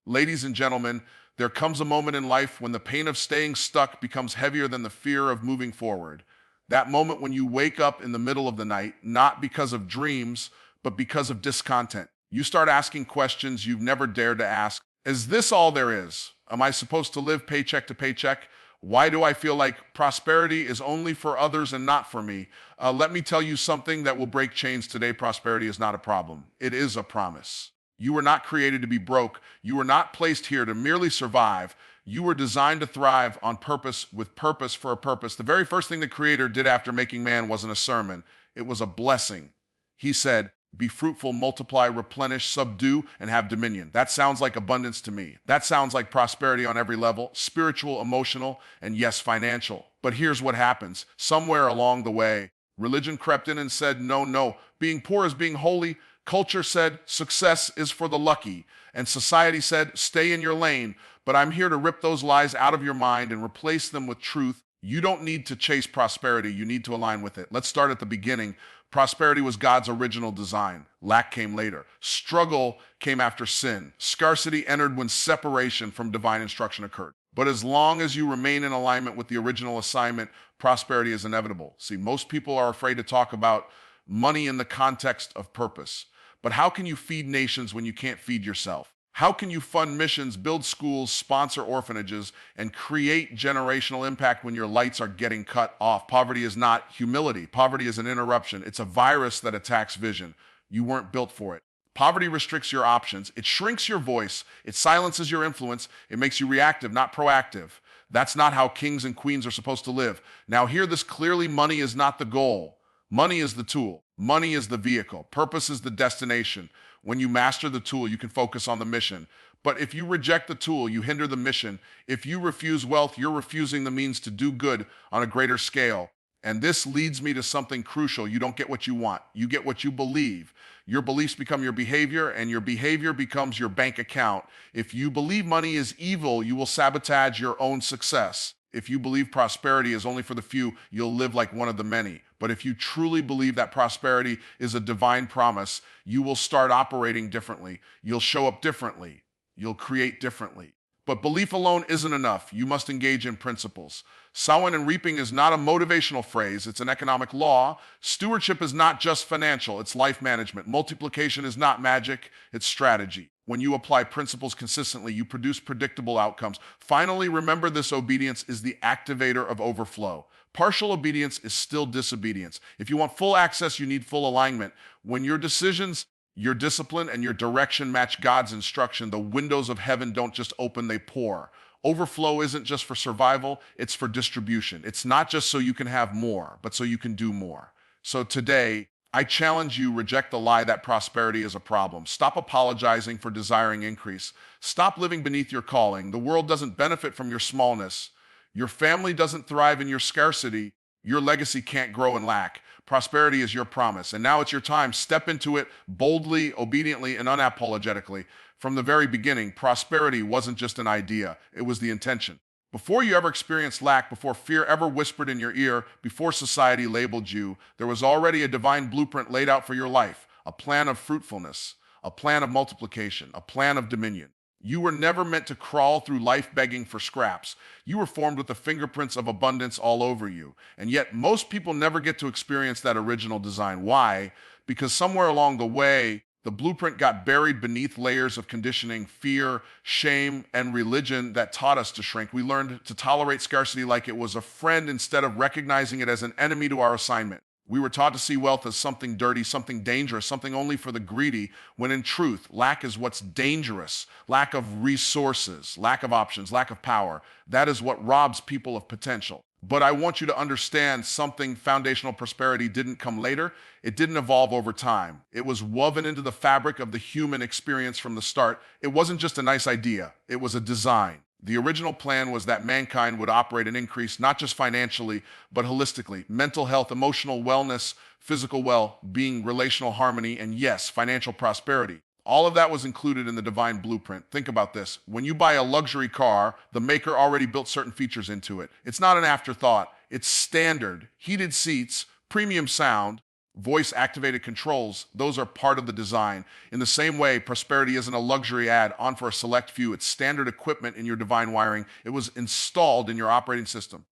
Ladies and gentlemen, there comes a moment in life when the pain of staying stuck becomes heavier than the fear of moving forward. That moment when you wake up in the middle of the night, not because of dreams, but because of discontent. You start asking questions you've never dared to ask. Is this all there is? Am I supposed to live paycheck to paycheck? Why do I feel like prosperity is only for others and not for me? Let me tell you something that will break chains today. Prosperity is not a problem. It is a promise. You were not created to be broke. You were not placed here to merely survive. You were designed to thrive on purpose, with purpose for a purpose. The very first thing the Creator did after making man wasn't a sermon. It was a blessing. He said, be fruitful, multiply, replenish, subdue, and have dominion. That sounds like abundance to me. That sounds like prosperity on every level, spiritual, emotional, and yes, financial. But here's what happens. Somewhere along the way, religion crept in and said, no, no, being poor is being holy. Culture said, success is for the lucky. And society said, stay in your lane. But I'm here to rip those lies out of your mind and replace them with truth. You don't need to chase prosperity. You need to align with it. Let's start at the beginning. Prosperity was God's original design. Lack came later. Struggle came after sin. Scarcity entered when separation from divine instruction occurred. But as long as you remain in alignment with the original assignment, prosperity is inevitable. See, most people are afraid to talk about money in the context of purpose. But how can you feed nations when you can't feed yourself? How can you fund missions, build schools, sponsor orphanages, and create generational impact when your lights are getting cut off? Poverty is not humility. Poverty is an interruption. It's a virus that attacks vision. You weren't built for it. Poverty restricts your options. It shrinks your voice. It silences your influence. It makes you reactive, not proactive. That's not how kings and queens are supposed to live. Now, hear this clearly. Money is not the goal. Money is the tool. Money is the vehicle. Purpose is the destination. When you master the tool, you can focus on the mission. But if you reject the tool, you hinder the mission. If you refuse wealth, you're refusing the means to do good on a greater scale. And this leads me to something crucial. You don't get what you want. You get what you believe. Your beliefs become your behavior, and your behavior becomes your bank account. If you believe money is evil, you will sabotage your own success. If you believe prosperity is only for the few, you'll live like one of the many. But if you truly believe that prosperity is a divine promise, you will start operating differently. You'll show up differently. You'll create differently. But belief alone isn't enough. You must engage in principles. Sowing and reaping is not a motivational phrase. It's an economic law. Stewardship is not just financial. It's life management. Multiplication is not magic. It's strategy. When you apply principles consistently, you produce predictable outcomes. Finally, remember this: obedience is the activator of overflow. Partial obedience is still disobedience. If you want full access, you need full alignment. When your decisions, your discipline, and your direction match God's instruction, the windows of heaven don't just open, they pour. Overflow isn't just for survival, it's for distribution. It's not just so you can have more, but so you can do more. So today, I challenge you, reject the lie that prosperity is a problem. Stop apologizing for desiring increase. Stop living beneath your calling. The world doesn't benefit from your smallness. Your family doesn't thrive in your scarcity. Your legacy can't grow in lack. Prosperity is your promise. And now it's your time. Step into it boldly, obediently, and unapologetically. From the very beginning, prosperity wasn't just an idea. It was the intention. Before you ever experienced lack, before fear ever whispered in your ear, before society labeled you, there was already a divine blueprint laid out for your life, a plan of fruitfulness, a plan of multiplication, a plan of dominion. You were never meant to crawl through life begging for scraps. You were formed with the fingerprints of abundance all over you. And yet most people never get to experience that original design. Why? Because somewhere along the way, the blueprint got buried beneath layers of conditioning, fear, shame, and religion that taught us to shrink. We learned to tolerate scarcity like it was a friend instead of recognizing it as an enemy to our assignment. We were taught to see wealth as something dirty, something dangerous, something only for the greedy, when in truth, lack is what's dangerous. Lack of resources, lack of options, lack of power. That is what robs people of potential. But I want you to understand something: foundational prosperity didn't come later. It didn't evolve over time. It was woven into the fabric of the human experience from the start. It wasn't just a nice idea. It was a design. The original plan was that mankind would operate and increase, not just financially, but holistically. Mental health, emotional wellness, physical well-being, relational harmony, and yes, financial prosperity. All of that was included in the divine blueprint. Think about this. When you buy a luxury car, the maker already built certain features into it. It's not an afterthought. It's standard. Heated seats, premium sound, voice-activated controls, those are part of the design. In the same way, prosperity isn't a luxury add-on for a select few. It's standard equipment in your divine wiring. It was installed in your operating system.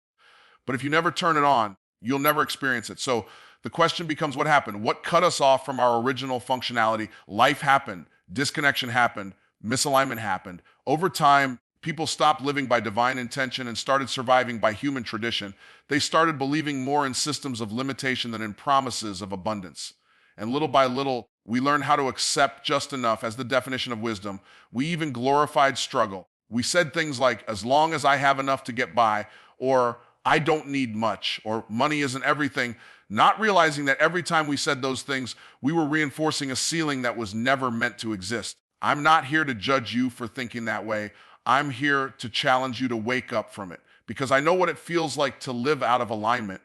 But if you never turn it on, you'll never experience it. So the question becomes, what happened? What cut us off from our original functionality? Life happened, disconnection happened, misalignment happened. Over time, people stopped living by divine intention and started surviving by human tradition. They started believing more in systems of limitation than in promises of abundance. And little by little, we learned how to accept just enough as the definition of wisdom. We even glorified struggle. We said things like, as long as I have enough to get by, or I don't need much, or money isn't everything, not realizing that every time we said those things, we were reinforcing a ceiling that was never meant to exist. I'm not here to judge you for thinking that way. I'm here to challenge you to wake up from it, because I know what it feels like to live out of alignment.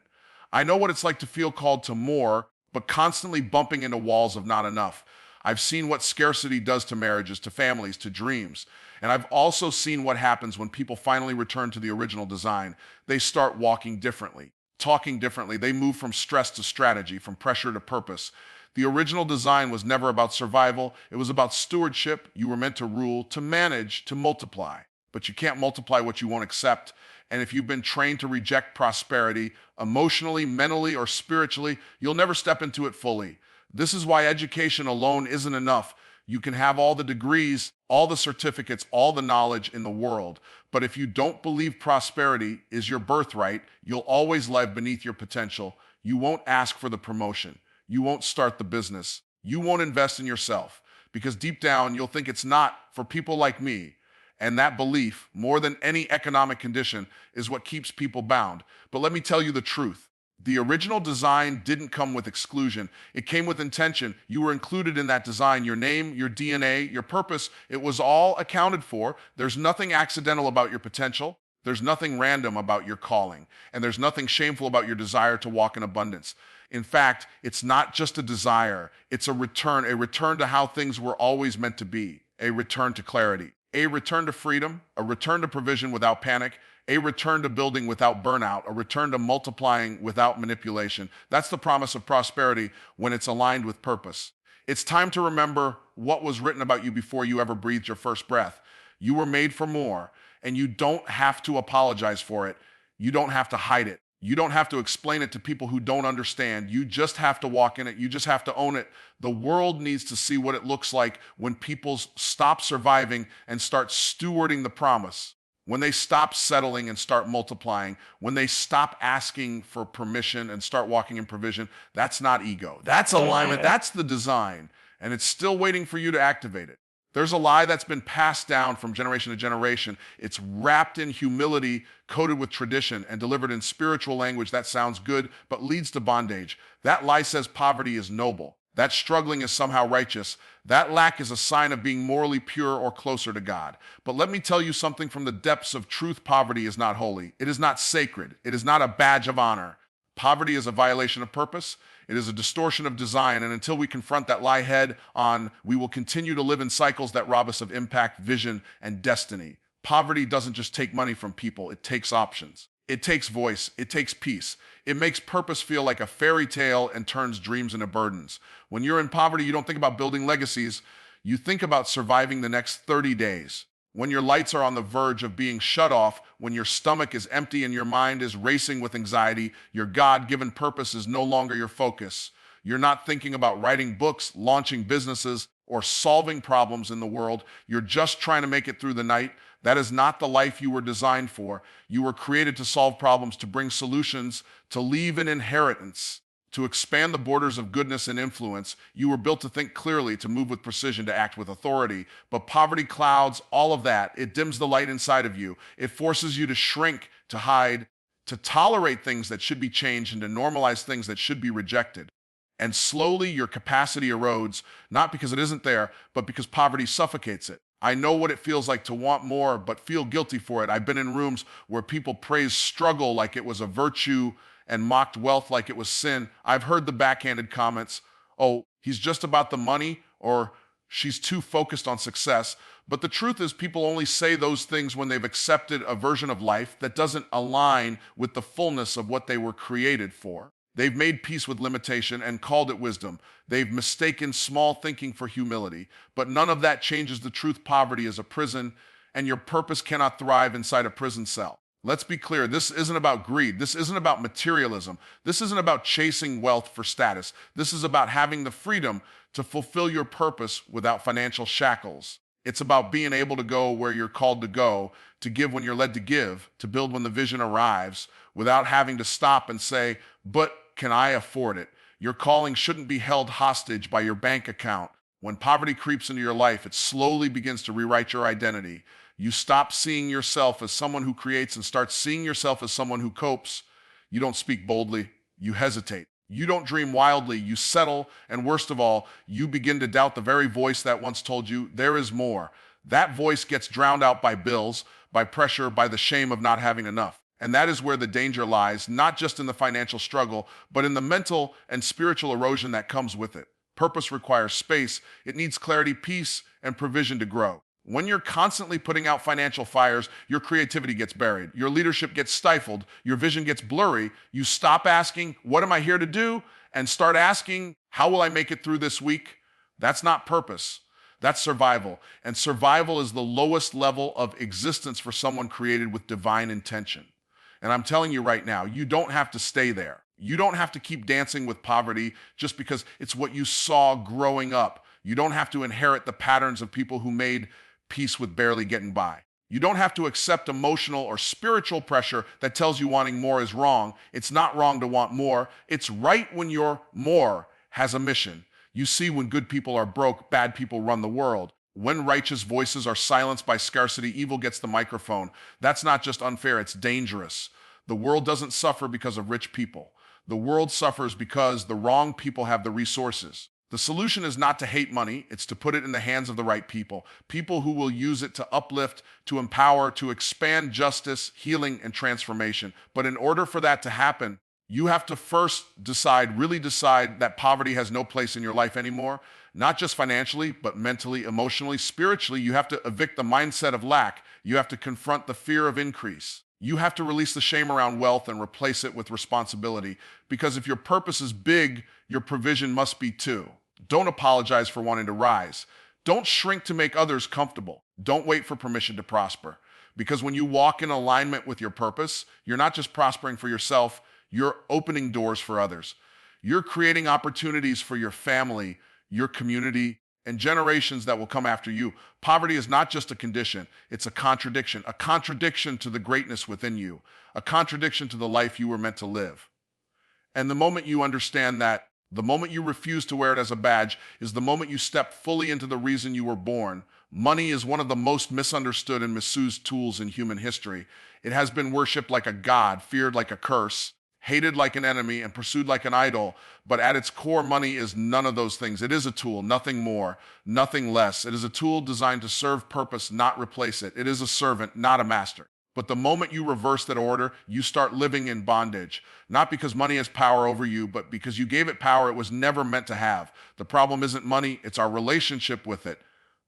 I know what it's like to feel called to more, but constantly bumping into walls of not enough. I've seen what scarcity does to marriages, to families, to dreams. And I've also seen what happens when people finally return to the original design. They start walking differently, talking differently. They move from stress to strategy, from pressure to purpose. The original design was never about survival. It was about stewardship. You were meant to rule, to manage, to multiply. But you can't multiply what you won't accept. And if you've been trained to reject prosperity, emotionally, mentally, or spiritually, you'll never step into it fully. This is why education alone isn't enough. You can have all the degrees, all the certificates, all the knowledge in the world. But if you don't believe prosperity is your birthright, you'll always live beneath your potential. You won't ask for the promotion. You won't start the business. You won't invest in yourself, because deep down, you'll think it's not for people like me. And that belief, more than any economic condition, is what keeps people bound. But let me tell you the truth. The original design didn't come with exclusion. It came with intention. You were included in that design. Your name, your DNA, your purpose, it was all accounted for. There's nothing accidental about your potential. There's nothing random about your calling. And there's nothing shameful about your desire to walk in abundance. In fact, it's not just a desire. It's a return to how things were always meant to be, a return to clarity, a return to freedom, a return to provision without panic, a return to building without burnout, a return to multiplying without manipulation. That's the promise of prosperity when it's aligned with purpose. It's time to remember what was written about you before you ever breathed your first breath. You were made for more, and you don't have to apologize for it. You don't have to hide it. You don't have to explain it to people who don't understand. You just have to walk in it. You just have to own it. The world needs to see what it looks like when people stop surviving and start stewarding the promise. When they stop settling and start multiplying. When they stop asking for permission and start walking in provision. That's not ego. That's alignment. That's the design. And it's still waiting for you to activate it. There's a lie that's been passed down from generation to generation. It's wrapped in humility, coated with tradition, and delivered in spiritual language that sounds good, but leads to bondage. That lie says poverty is noble. That struggling is somehow righteous. That lack is a sign of being morally pure or closer to God. But let me tell you something from the depths of truth. Poverty is not holy. It is not sacred. It is not a badge of honor. Poverty is a violation of purpose. It is a distortion of design, and until we confront that lie head on, we will continue to live in cycles that rob us of impact, vision, and destiny. Poverty doesn't just take money from people, it takes options. It takes voice, it takes peace. It makes purpose feel like a fairy tale and turns dreams into burdens. When you're in poverty, you don't think about building legacies, you think about surviving the next 30 days. When your lights are on the verge of being shut off, when your stomach is empty and your mind is racing with anxiety, your God-given purpose is no longer your focus. You're not thinking about writing books, launching businesses, or solving problems in the world. You're just trying to make it through the night. That is not the life you were designed for. You were created to solve problems, to bring solutions, to leave an inheritance, to expand the borders of goodness and influence. You were built to think clearly, to move with precision, to act with authority. But poverty clouds all of that. It dims the light inside of you. It forces you to shrink, to hide, to tolerate things that should be changed, and to normalize things that should be rejected. And slowly your capacity erodes, not because it isn't there, but because poverty suffocates it. I know what it feels like to want more, but feel guilty for it. I've been in rooms where people praise struggle like it was a virtue and mocked wealth like it was sin. I've heard the backhanded comments, oh, he's just about the money, or she's too focused on success. But the truth is, people only say those things when they've accepted a version of life that doesn't align with the fullness of what they were created for. They've made peace with limitation and called it wisdom. They've mistaken small thinking for humility. But none of that changes the truth. Poverty is a prison, and your purpose cannot thrive inside a prison cell. Let's be clear. This isn't about greed. This isn't about materialism. This isn't about chasing wealth for status. This is about having the freedom to fulfill your purpose without financial shackles. It's about being able to go where you're called to go, to give when you're led to give, to build when the vision arrives, without having to stop and say, but can I afford it? Your calling shouldn't be held hostage by your bank account. When poverty creeps into your life, it slowly begins to rewrite your identity. You stop seeing yourself as someone who creates and start seeing yourself as someone who copes. You don't speak boldly, you hesitate. You don't dream wildly, you settle, and worst of all, you begin to doubt the very voice that once told you there is more. That voice gets drowned out by bills, by pressure, by the shame of not having enough. And that is where the danger lies, not just in the financial struggle, but in the mental and spiritual erosion that comes with it. Purpose requires space. It needs clarity, peace, and provision to grow. When you're constantly putting out financial fires, your creativity gets buried, your leadership gets stifled, your vision gets blurry. You stop asking, what am I here to do? And start asking, how will I make it through this week? That's not purpose. That's survival. And survival is the lowest level of existence for someone created with divine intention. And I'm telling you right now, you don't have to stay there. You don't have to keep dancing with poverty just because it's what you saw growing up. You don't have to inherit the patterns of people who made peace with barely getting by. You don't have to accept emotional or spiritual pressure that tells you wanting more is wrong. It's not wrong to want more. It's right when your more has a mission. You see, when good people are broke, bad people run the world. When righteous voices are silenced by scarcity, evil gets the microphone. That's not just unfair, it's dangerous. The world doesn't suffer because of rich people. The world suffers because the wrong people have the resources. The solution is not to hate money, it's to put it in the hands of the right people. People who will use it to uplift, to empower, to expand justice, healing, and transformation. But in order for that to happen, you have to first really decide that poverty has no place in your life anymore. Not just financially, but mentally, emotionally, spiritually. You have to evict the mindset of lack. You have to confront the fear of increase. You have to release the shame around wealth and replace it with responsibility. Because if your purpose is big, your provision must be too. Don't apologize for wanting to rise. Don't shrink to make others comfortable. Don't wait for permission to prosper. Because when you walk in alignment with your purpose, you're not just prospering for yourself, you're opening doors for others. You're creating opportunities for your family, your community, and generations that will come after you. Poverty is not just a condition, it's a contradiction to the greatness within you, a contradiction to the life you were meant to live. And the moment you understand that, the moment you refuse to wear it as a badge, is the moment you step fully into the reason you were born. Money is one of the most misunderstood and misused tools in human history. It has been worshipped like a god, feared like a curse, hated like an enemy, and pursued like an idol. But at its core, money is none of those things. It is a tool, nothing more, nothing less. It is a tool designed to serve purpose, not replace it. It is a servant, not a master. But the moment you reverse that order, you start living in bondage. Not because money has power over you, but because you gave it power it was never meant to have. The problem isn't money, it's our relationship with it.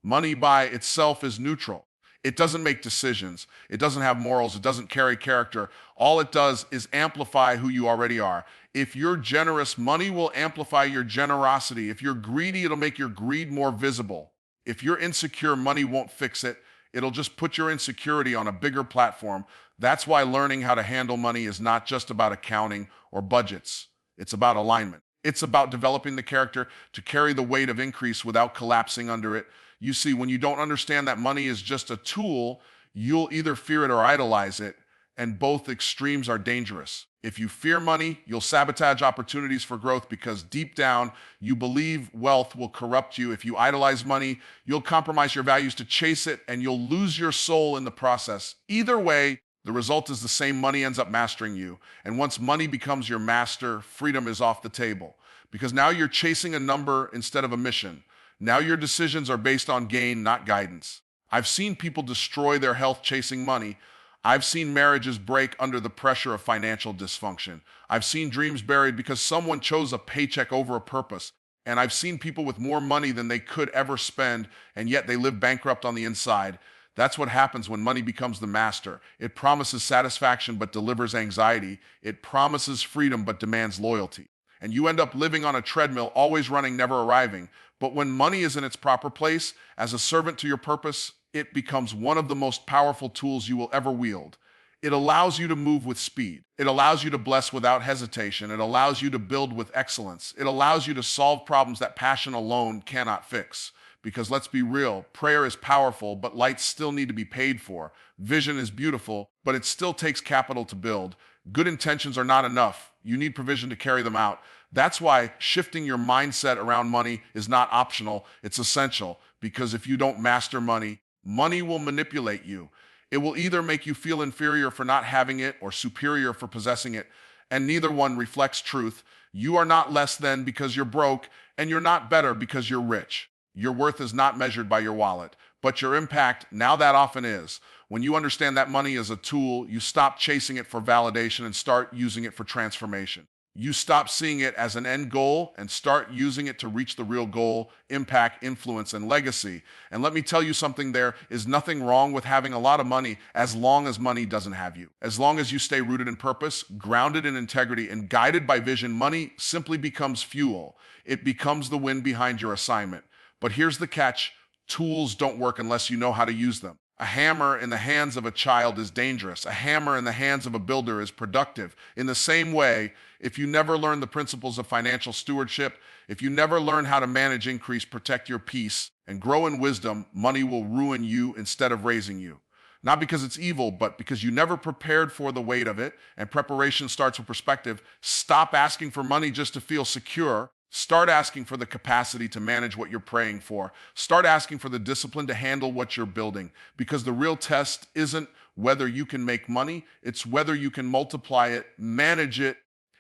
Money by itself is neutral. It doesn't make decisions. It doesn't have morals. It doesn't carry character. All it does is amplify who you already are. If you're generous, money will amplify your generosity. If you're greedy, it'll make your greed more visible. If you're insecure, money won't fix it. It'll just put your insecurity on a bigger platform. That's why learning how to handle money is not just about accounting or budgets. It's about alignment. It's about developing the character to carry the weight of increase without collapsing under it. You see, when you don't understand that money is just a tool, you'll either fear it or idolize it, and both extremes are dangerous. If you fear money, you'll sabotage opportunities for growth because deep down, you believe wealth will corrupt you. If you idolize money, you'll compromise your values to chase it, and you'll lose your soul in the process. Either way, the result is the same. Money ends up mastering you. And once money becomes your master, freedom is off the table. Because now you're chasing a number instead of a mission. Now your decisions are based on gain, not guidance. I've seen people destroy their health chasing money. I've seen marriages break under the pressure of financial dysfunction. I've seen dreams buried because someone chose a paycheck over a purpose. And I've seen people with more money than they could ever spend, and yet they live bankrupt on the inside. That's what happens when money becomes the master. It promises satisfaction but delivers anxiety. It promises freedom but demands loyalty. And you end up living on a treadmill, always running, never arriving. But when money is in its proper place, as a servant to your purpose, it becomes one of the most powerful tools you will ever wield. It allows you to move with speed. It allows you to bless without hesitation. It allows you to build with excellence. It allows you to solve problems that passion alone cannot fix. Because let's be real, prayer is powerful, but lights still need to be paid for. Vision is beautiful, but it still takes capital to build. Good intentions are not enough. You need provision to carry them out. That's why shifting your mindset around money is not optional, it's essential. Because if you don't master money, money will manipulate you. It will either make you feel inferior for not having it or superior for possessing it, and neither one reflects truth. You are not less than because you're broke, and you're not better because you're rich. Your worth is not measured by your wallet, but your impact, now that often is. When you understand that money is a tool, you stop chasing it for validation and start using it for transformation. You stop seeing it as an end goal and start using it to reach the real goal, impact, influence, and legacy. And let me tell you something, there is nothing wrong with having a lot of money as long as money doesn't have you. As long as you stay rooted in purpose, grounded in integrity, and guided by vision, money simply becomes fuel. It becomes the wind behind your assignment. But here's the catch. Tools don't work unless you know how to use them. A hammer in the hands of a child is dangerous. A hammer in the hands of a builder is productive. In the same way, if you never learn the principles of financial stewardship, if you never learn how to manage, increase, protect your peace, and grow in wisdom, money will ruin you instead of raising you. Not because it's evil, but because you never prepared for the weight of it, and preparation starts with perspective. Stop asking for money just to feel secure. Start asking for the capacity to manage what you're praying for. Start asking for the discipline to handle what you're building. Because the real test isn't whether you can make money, it's whether you can multiply it, manage it,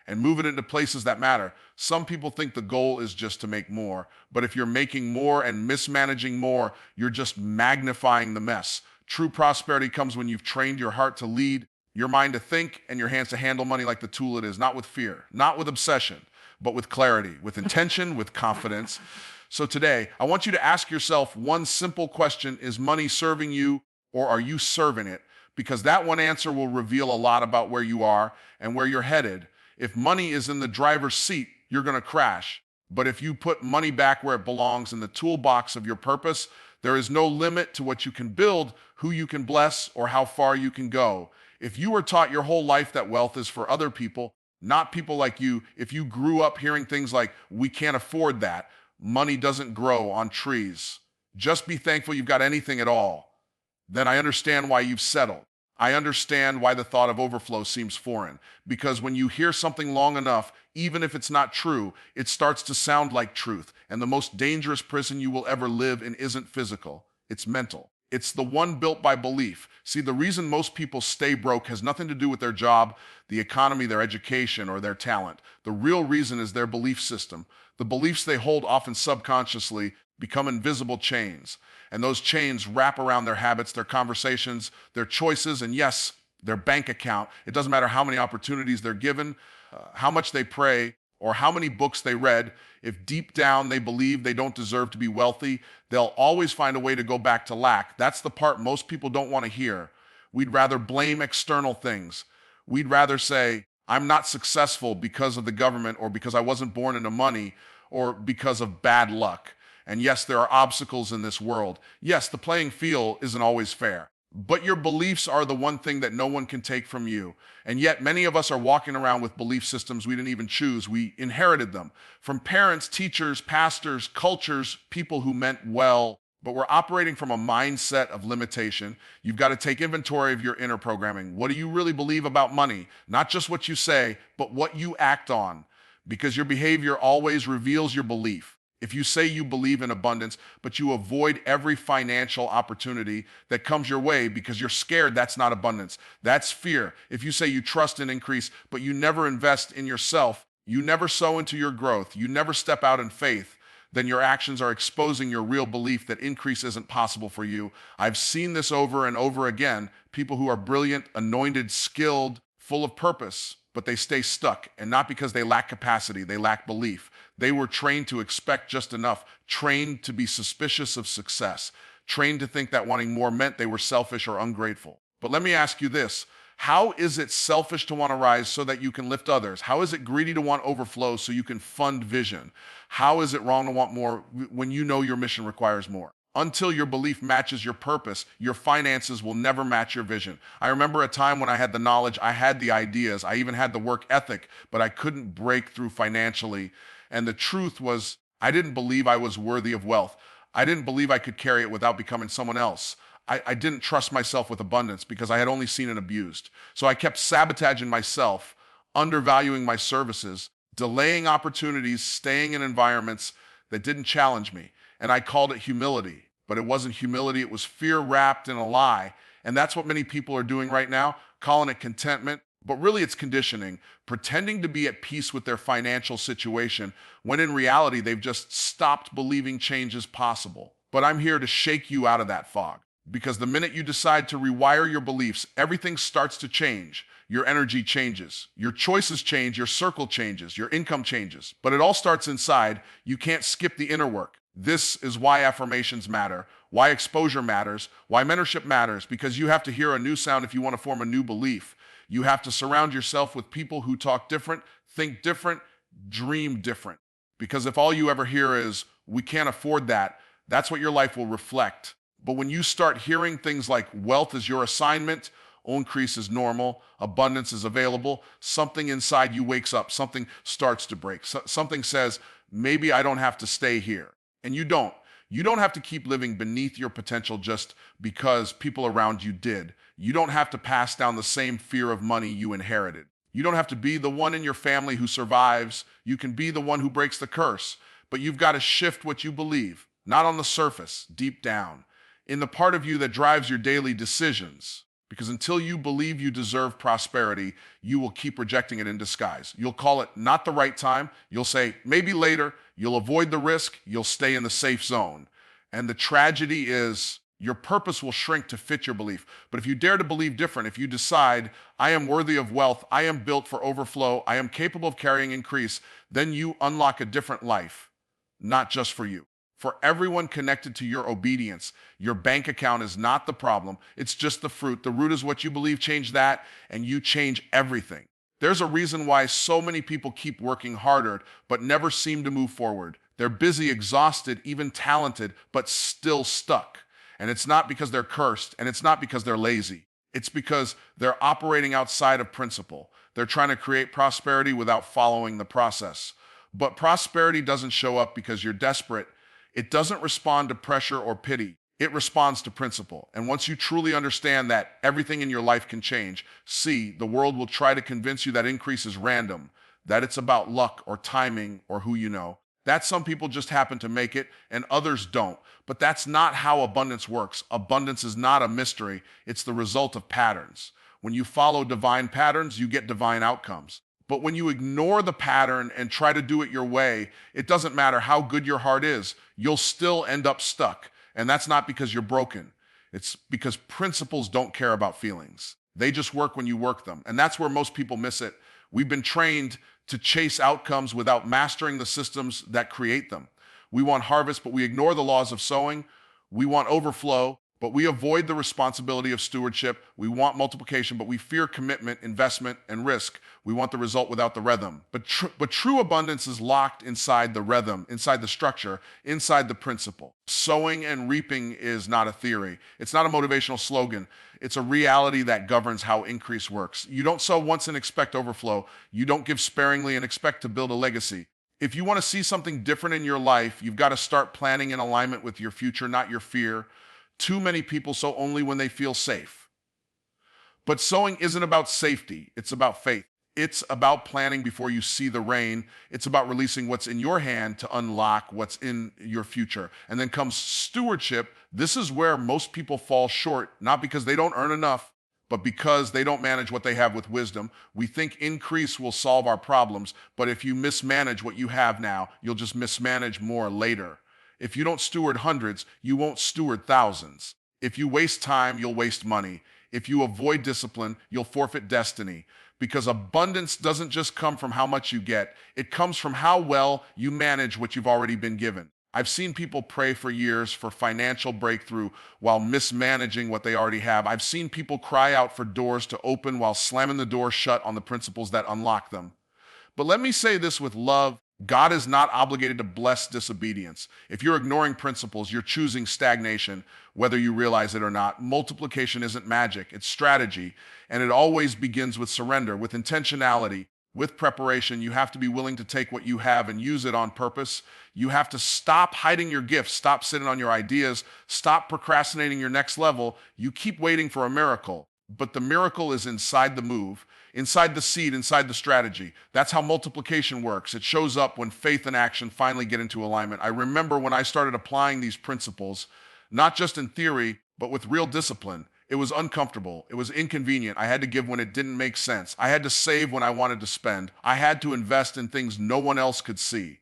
and move it into places that matter. Some people think the goal is just to make more, but if you're making more and mismanaging more, you're just magnifying the mess. True prosperity comes when you've trained your heart to lead, your mind to think, and your hands to handle money like the tool it is, not with fear, not with obsession, but with clarity, with intention, with confidence. So today, I want you to ask yourself one simple question: is money serving you, or are you serving it? Because that one answer will reveal a lot about where you are and where you're headed. If money is in the driver's seat, you're going to crash. But if you put money back where it belongs, in the toolbox of your purpose, there is no limit to what you can build, who you can bless, or how far you can go. If you were taught your whole life that wealth is for other people, not people like you, if you grew up hearing things like, we can't afford that, money doesn't grow on trees, just be thankful you've got anything at all, then I understand why you've settled. I understand why the thought of overflow seems foreign. Because when you hear something long enough, even if it's not true, it starts to sound like truth. And the most dangerous prison you will ever live in isn't physical, it's mental. It's the one built by belief. See, the reason most people stay broke has nothing to do with their job, the economy, their education, or their talent. The real reason is their belief system. The beliefs they hold, often subconsciously, become invisible chains. And those chains wrap around their habits, their conversations, their choices, and yes, their bank account. It doesn't matter how many opportunities they're given, how much they pray, or how many books they read. If deep down they believe they don't deserve to be wealthy, they'll always find a way to go back to lack. That's the part most people don't want to hear. We'd rather blame external things. We'd rather say, I'm not successful because of the government, or because I wasn't born into money, or because of bad luck. And yes, there are obstacles in this world. Yes, the playing field isn't always fair. But your beliefs are the one thing that no one can take from you. And yet many of us are walking around with belief systems we didn't even choose. We inherited them from parents, teachers, pastors, cultures, people who meant well, but we're operating from a mindset of limitation. You've got to take inventory of your inner programming. What do you really believe about money? Not just what you say, but what you act on, because your behavior always reveals your belief. If you say you believe in abundance, but you avoid every financial opportunity that comes your way because you're scared, that's not abundance. That's fear. If you say you trust in increase, but you never invest in yourself, you never sow into your growth, you never step out in faith, then your actions are exposing your real belief that increase isn't possible for you. I've seen this over and over again. People who are brilliant, anointed, skilled, full of purpose, but they stay stuck, and not because they lack capacity, they lack belief. They were trained to expect just enough, trained to be suspicious of success, trained to think that wanting more meant they were selfish or ungrateful. But let me ask you this. How is it selfish to want to rise so that you can lift others? How is it greedy to want overflow so you can fund vision? How is it wrong to want more when you know your mission requires more? Until your belief matches your purpose, your finances will never match your vision. I remember a time when I had the knowledge, I had the ideas, I even had the work ethic, but I couldn't break through financially. And the truth was, I didn't believe I was worthy of wealth. I didn't believe I could carry it without becoming someone else. I didn't trust myself with abundance because I had only seen it abused. So I kept sabotaging myself, undervaluing my services, delaying opportunities, staying in environments that didn't challenge me. And I called it humility, but it wasn't humility. It was fear wrapped in a lie. And that's what many people are doing right now, calling it contentment. But really it's conditioning, pretending to be at peace with their financial situation when in reality they've just stopped believing change is possible. But I'm here to shake you out of that fog. Because the minute you decide to rewire your beliefs, everything starts to change. Your energy changes, your choices change, your circle changes, your income changes. But it all starts inside. You can't skip the inner work. This is why affirmations matter, why exposure matters, why mentorship matters, because you have to hear a new sound if you want to form a new belief. You have to surround yourself with people who talk different, think different, dream different. Because if all you ever hear is, we can't afford that, that's what your life will reflect. But when you start hearing things like wealth is your assignment, increase is normal, abundance is available, something inside you wakes up, something starts to break. Something says, maybe I don't have to stay here. And you don't. You don't have to keep living beneath your potential just because people around you did. You don't have to pass down the same fear of money you inherited. You don't have to be the one in your family who survives. You can be the one who breaks the curse. But you've got to shift what you believe, not on the surface, deep down, in the part of you that drives your daily decisions. Because until you believe you deserve prosperity, you will keep rejecting it in disguise. You'll call it not the right time. You'll say, maybe later. You'll avoid the risk. You'll stay in the safe zone. And the tragedy is your purpose will shrink to fit your belief. But if you dare to believe different, if you decide, I am worthy of wealth, I am built for overflow, I am capable of carrying increase, then you unlock a different life, not just for you. For everyone connected to your obedience, your bank account is not the problem. It's just the fruit. The root is what you believe. Change that, and you change everything. There's a reason why so many people keep working harder, but never seem to move forward. They're busy, exhausted, even talented, but still stuck. And it's not because they're cursed, and it's not because they're lazy. It's because they're operating outside of principle. They're trying to create prosperity without following the process. But prosperity doesn't show up because you're desperate. It doesn't respond to pressure or pity. It responds to principle. And once you truly understand that everything in your life can change, see, the world will try to convince you that increase is random, that it's about luck or timing or who you know, that some people just happen to make it and others don't. But that's not how abundance works. Abundance is not a mystery. It's the result of patterns. When you follow divine patterns, you get divine outcomes. But when you ignore the pattern and try to do it your way, it doesn't matter how good your heart is, you'll still end up stuck. And that's not because you're broken. It's because principles don't care about feelings. They just work when you work them. And that's where most people miss it. We've been trained to chase outcomes without mastering the systems that create them. We want harvest, but we ignore the laws of sowing. We want overflow, but we avoid the responsibility of stewardship. We want multiplication, but we fear commitment, investment, and risk. We want the result without the rhythm. But true abundance is locked inside the rhythm, inside the structure, inside the principle. Sowing and reaping is not a theory. It's not a motivational slogan. It's a reality that governs how increase works. You don't sow once and expect overflow. You don't give sparingly and expect to build a legacy. If you want to see something different in your life, you've got to start planning in alignment with your future, not your fear. Too many people sow only when they feel safe. But sowing isn't about safety. It's about faith. It's about planning before you see the rain. It's about releasing what's in your hand to unlock what's in your future. And then comes stewardship. This is where most people fall short, not because they don't earn enough, but because they don't manage what they have with wisdom. We think increase will solve our problems, but if you mismanage what you have now, you'll just mismanage more later. If you don't steward hundreds, you won't steward thousands. If you waste time, you'll waste money. If you avoid discipline, you'll forfeit destiny. Because abundance doesn't just come from how much you get. It comes from how well you manage what you've already been given. I've seen people pray for years for financial breakthrough while mismanaging what they already have. I've seen people cry out for doors to open while slamming the door shut on the principles that unlock them. But let me say this with love. God is not obligated to bless disobedience. If you're ignoring principles, you're choosing stagnation, whether you realize it or not. Multiplication isn't magic, it's strategy, and it always begins with surrender, with intentionality, with preparation. You have to be willing to take what you have and use it on purpose. You have to stop hiding your gifts, stop sitting on your ideas, stop procrastinating your next level. You keep waiting for a miracle, but the miracle is inside the move, inside the seed, inside the strategy. That's how multiplication works. It shows up when faith and action finally get into alignment. I remember when I started applying these principles, not just in theory, but with real discipline. It was uncomfortable. It was inconvenient. I had to give when it didn't make sense. I had to save when I wanted to spend. I had to invest in things no one else could see.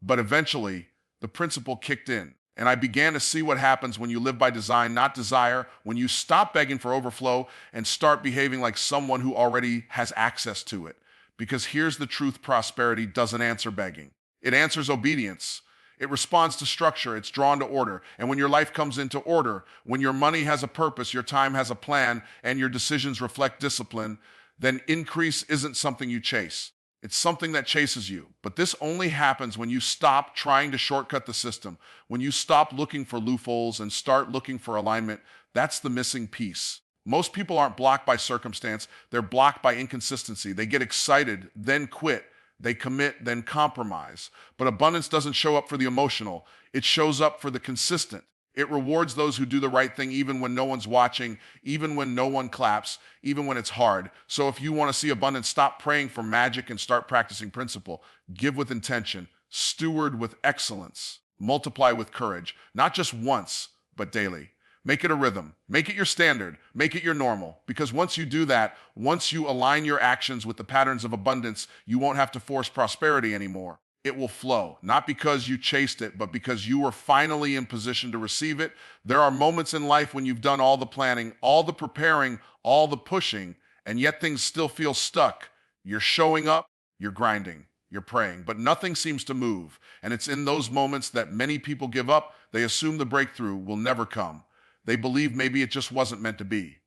But eventually, the principle kicked in. And I began to see what happens when you live by design, not desire, when you stop begging for overflow and start behaving like someone who already has access to it. Because here's the truth: prosperity doesn't answer begging. It answers obedience. It responds to structure. It's drawn to order. And when your life comes into order, when your money has a purpose, your time has a plan, and your decisions reflect discipline, then increase isn't something you chase. It's something that chases you. But this only happens when you stop trying to shortcut the system, when you stop looking for loopholes and start looking for alignment. That's the missing piece. Most people aren't blocked by circumstance. They're blocked by inconsistency. They get excited, then quit. They commit, then compromise. But abundance doesn't show up for the emotional. It shows up for the consistent. It rewards those who do the right thing even when no one's watching, even when no one claps, even when it's hard. So if you want to see abundance, stop praying for magic and start practicing principle. Give with intention, steward with excellence, multiply with courage, not just once, but daily. Make it a rhythm. Make it your standard. Make it your normal. Because once you do that, once you align your actions with the patterns of abundance, you won't have to force prosperity anymore. It will flow, not because you chased it, but because you were finally in position to receive it. There are moments in life when you've done all the planning, all the preparing, all the pushing, and yet things still feel stuck. You're showing up, you're grinding, you're praying, but nothing seems to move. And it's in those moments that many people give up. They assume the breakthrough will never come. They believe maybe it just wasn't meant to be.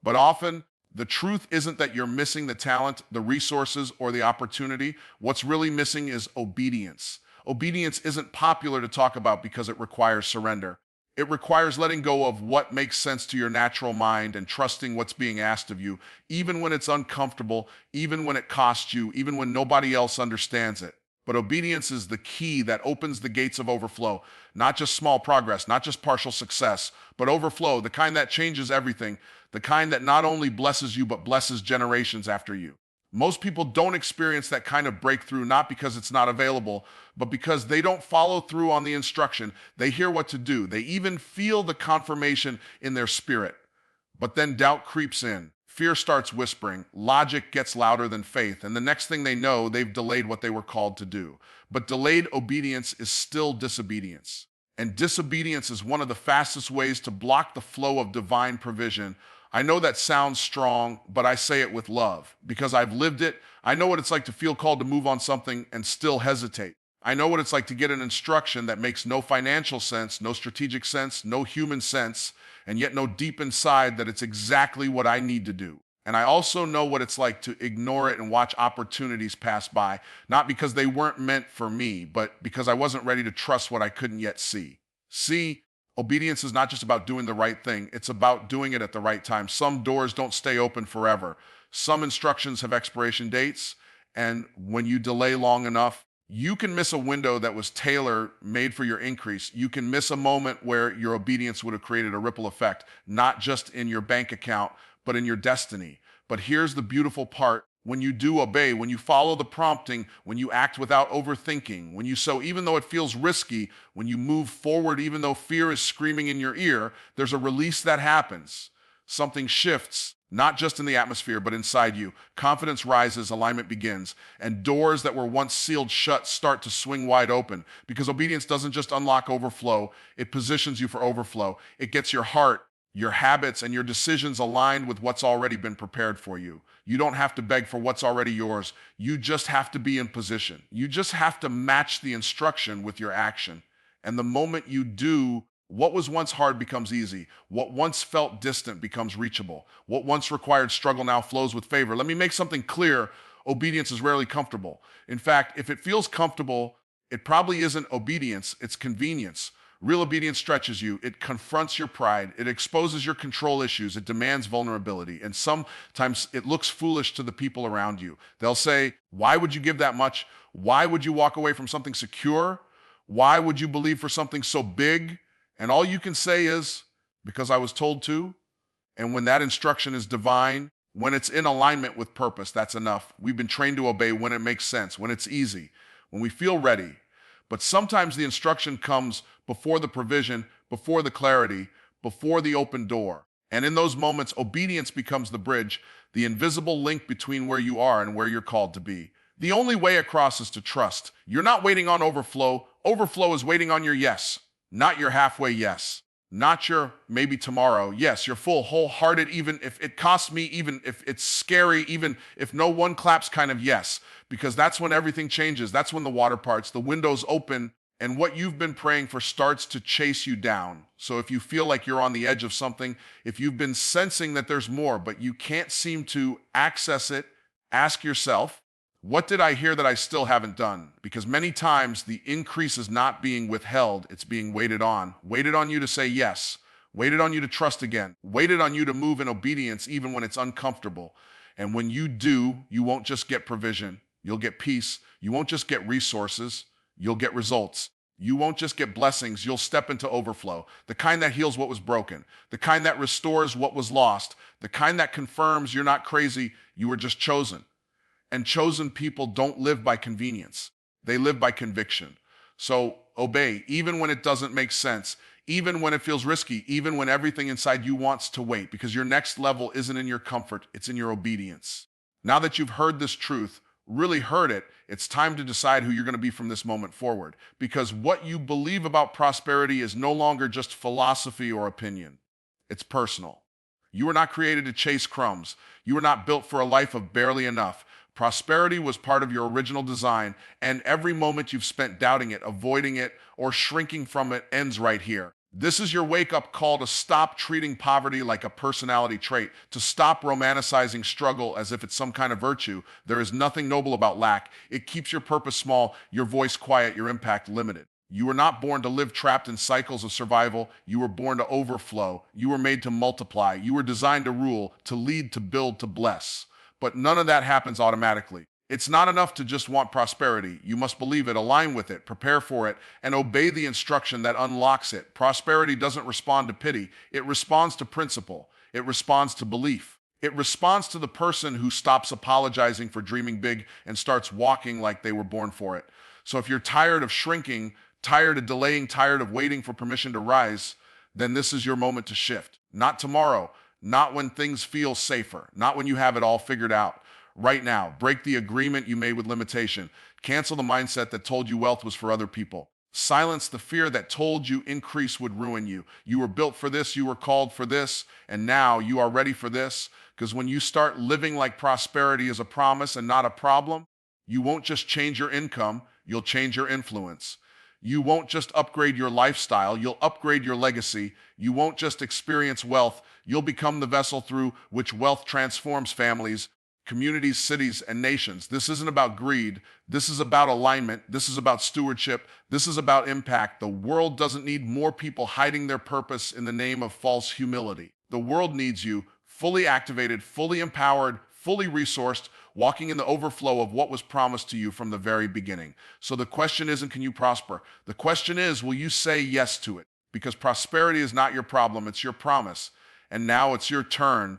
But often, the truth isn't that you're missing the talent, the resources, or the opportunity. What's really missing is obedience. Obedience isn't popular to talk about because it requires surrender. It requires letting go of what makes sense to your natural mind and trusting what's being asked of you, even when it's uncomfortable, even when it costs you, even when nobody else understands it. But obedience is the key that opens the gates of overflow. Not just small progress, not just partial success, but overflow, the kind that changes everything, the kind that not only blesses you, but blesses generations after you. Most people don't experience that kind of breakthrough, not because it's not available, but because they don't follow through on the instruction. They hear what to do. They even feel the confirmation in their spirit. But then doubt creeps in. Fear starts whispering, logic gets louder than faith, and the next thing they know, they've delayed what they were called to do. But delayed obedience is still disobedience. And disobedience is one of the fastest ways to block the flow of divine provision. I know that sounds strong, but I say it with love because I've lived it. I know what it's like to feel called to move on something and still hesitate. I know what it's like to get an instruction that makes no financial sense, no strategic sense, no human sense, and yet know deep inside that it's exactly what I need to do. And I also know what it's like to ignore it and watch opportunities pass by, not because they weren't meant for me, but because I wasn't ready to trust what I couldn't yet see. See, obedience is not just about doing the right thing, it's about doing it at the right time. Some doors don't stay open forever. Some instructions have expiration dates, and when you delay long enough, you can miss a window that was tailor-made for your increase. You can miss a moment where your obedience would have created a ripple effect, not just in your bank account, but in your destiny. But here's the beautiful part. When you do obey, when you follow the prompting, when you act without overthinking, when you sow even though it feels risky, when you move forward even though fear is screaming in your ear, there's a release that happens. Something shifts. Not just in the atmosphere, but inside you. Confidence rises, alignment begins, and doors that were once sealed shut start to swing wide open. Because obedience doesn't just unlock overflow, it positions you for overflow. It gets your heart, your habits, and your decisions aligned with what's already been prepared for you. You don't have to beg for what's already yours. You just have to be in position. You just have to match the instruction with your action. And the moment you do, what was once hard becomes easy. What once felt distant becomes reachable. What once required struggle now flows with favor. Let me make something clear. Obedience is rarely comfortable. In fact, if it feels comfortable, it probably isn't obedience, it's convenience. Real obedience stretches you. It confronts your pride. It exposes your control issues. It demands vulnerability. And sometimes it looks foolish to the people around you. They'll say, why would you give that much? Why would you walk away from something secure? Why would you believe for something so big? And all you can say is, because I was told to. And when that instruction is divine, when it's in alignment with purpose, that's enough. We've been trained to obey when it makes sense, when it's easy, when we feel ready. But sometimes the instruction comes before the provision, before the clarity, before the open door. And in those moments, obedience becomes the bridge, the invisible link between where you are and where you're called to be. The only way across is to trust. You're not waiting on overflow. Overflow is waiting on your yes, not your halfway yes. Not your maybe tomorrow. Yes, your full, wholehearted, even if it costs me, even if it's scary, even if no one claps kind of yes. Because that's when everything changes. That's when the water parts, the windows open, and what you've been praying for starts to chase you down. So if you feel like you're on the edge of something, if you've been sensing that there's more, but you can't seem to access it, ask yourself, what did I hear that I still haven't done? Because many times the increase is not being withheld, it's being waited on. Waited on you to say yes. Waited on you to trust again. Waited on you to move in obedience even when it's uncomfortable. And when you do, you won't just get provision. You'll get peace. You won't just get resources. You'll get results. You won't just get blessings. You'll step into overflow. The kind that heals what was broken. The kind that restores what was lost. The kind that confirms you're not crazy. You were just chosen. And chosen people don't live by convenience. They live by conviction. So obey, even when it doesn't make sense, even when it feels risky, even when everything inside you wants to wait, because your next level isn't in your comfort, it's in your obedience. Now that you've heard this truth, really heard it, it's time to decide who you're going to be from this moment forward. Because what you believe about prosperity is no longer just philosophy or opinion. It's personal. You were not created to chase crumbs. You were not built for a life of barely enough. Prosperity was part of your original design, and every moment you've spent doubting it, avoiding it, or shrinking from it ends right here. This is your wake-up call to stop treating poverty like a personality trait, to stop romanticizing struggle as if it's some kind of virtue. There is nothing noble about lack. It keeps your purpose small, your voice quiet, your impact limited. You were not born to live trapped in cycles of survival. You were born to overflow. You were made to multiply. You were designed to rule, to lead, to build, to bless. But none of that happens automatically. It's not enough to just want prosperity. You must believe it, align with it, prepare for it, and obey the instruction that unlocks it. Prosperity doesn't respond to pity. It responds to principle. It responds to belief. It responds to the person who stops apologizing for dreaming big and starts walking like they were born for it. So if you're tired of shrinking, tired of delaying, tired of waiting for permission to rise, then this is your moment to shift. Not tomorrow. Not when things feel safer, not when you have it all figured out. Right now, break the agreement you made with limitation. Cancel the mindset that told you wealth was for other people. Silence the fear that told you increase would ruin you. You were built for this, you were called for this, and now you are ready for this. Because when you start living like prosperity is a promise and not a problem, you won't just change your income, you'll change your influence. You won't just upgrade your lifestyle, you'll upgrade your legacy. You won't just experience wealth, you'll become the vessel through which wealth transforms families, communities, cities, and nations. This isn't about greed. This is about alignment. This is about stewardship. This is about impact. The world doesn't need more people hiding their purpose in the name of false humility. The world needs you fully activated, fully empowered, fully resourced, walking in the overflow of what was promised to you from the very beginning. So the question isn't, can you prosper? The question is, will you say yes to it? Because prosperity is not your problem, it's your promise. And now it's your turn